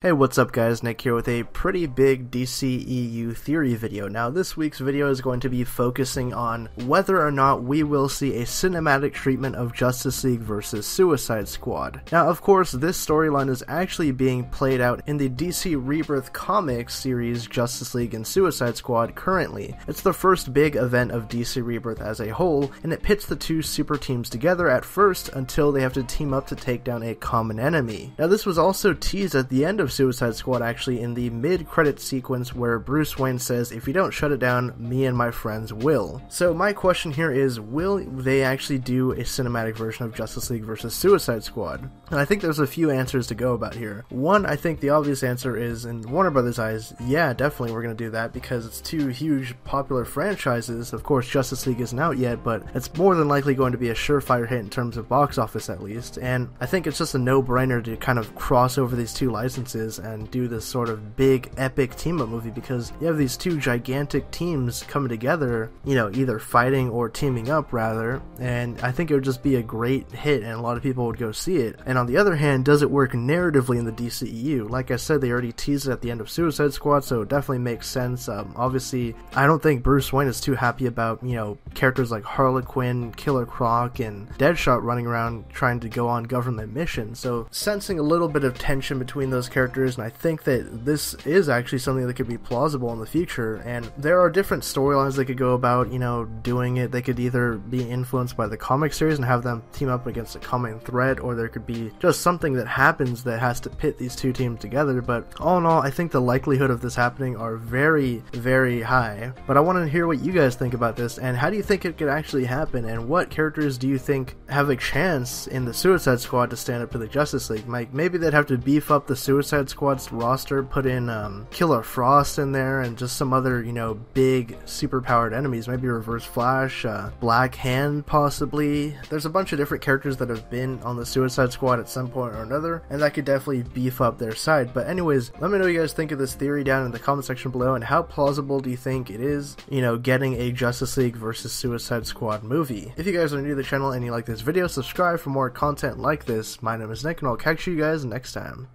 Hey, what's up guys, Nick here with a pretty big DC EU theory video. Now this week's video is going to be focusing on whether or not we will see a cinematic treatment of Justice League vs. Suicide Squad. Now of course this storyline is actually being played out in the DC Rebirth comics series Justice League and Suicide Squad currently. It's the first big event of DC Rebirth as a whole, and it pits the two super teams together at first until they have to team up to take down a common enemy. Now this was also teased at the end of Suicide Squad actually in the mid-credit sequence where Bruce Wayne says, "If you don't shut it down, me and my friends will." So my question here is, will they actually do a cinematic version of Justice League vs. Suicide Squad? And I think there's a few answers to go about here. One, I think the obvious answer is, in Warner Brothers' eyes, yeah, definitely we're going to do that because it's two huge popular franchises. Of course, Justice League isn't out yet, but it's more than likely going to be a surefire hit in terms of box office at least, and I think it's just a no-brainer to kind of cross over these two licenses and do this sort of big epic team-up movie because you have these two gigantic teams coming together, you know, either fighting or teaming up rather, and I think it would just be a great hit and a lot of people would go see it. And on the other hand, does it work narratively in the DCEU? Like I said, they already teased it at the end of Suicide Squad, so it definitely makes sense. Obviously, I don't think Bruce Wayne is too happy about, you know, characters like Harley, Quinn, Killer Croc, and Deadshot running around trying to go on government missions, so sensing a little bit of tension between those characters, and I think that this is actually something that could be plausible in the future, and there are different storylines they could go about, you know, doing it. They could either be influenced by the comic series and have them team up against a common threat, or there could be just something that happens that has to pit these two teams together, but all in all, I think the likelihood of this happening are very, very high. But I want to hear what you guys think about this, and how do you think it could actually happen, and what characters do you think have a chance in the Suicide Squad to stand up to the Justice League? Like, maybe they'd have to beef up the Suicide Squad's roster, put in Killer Frost in there, and just some other, you know, big super-powered enemies, maybe Reverse Flash, Black Hand possibly. There's a bunch of different characters that have been on the Suicide Squad at some point or another, and that could definitely beef up their side. But anyways, let me know what you guys think of this theory down in the comment section below, and how plausible do you think it is, you know, getting a Justice League versus Suicide Squad movie? If you guys are new to the channel and you like this video, subscribe for more content like this. My name is Nick, and I'll catch you guys next time.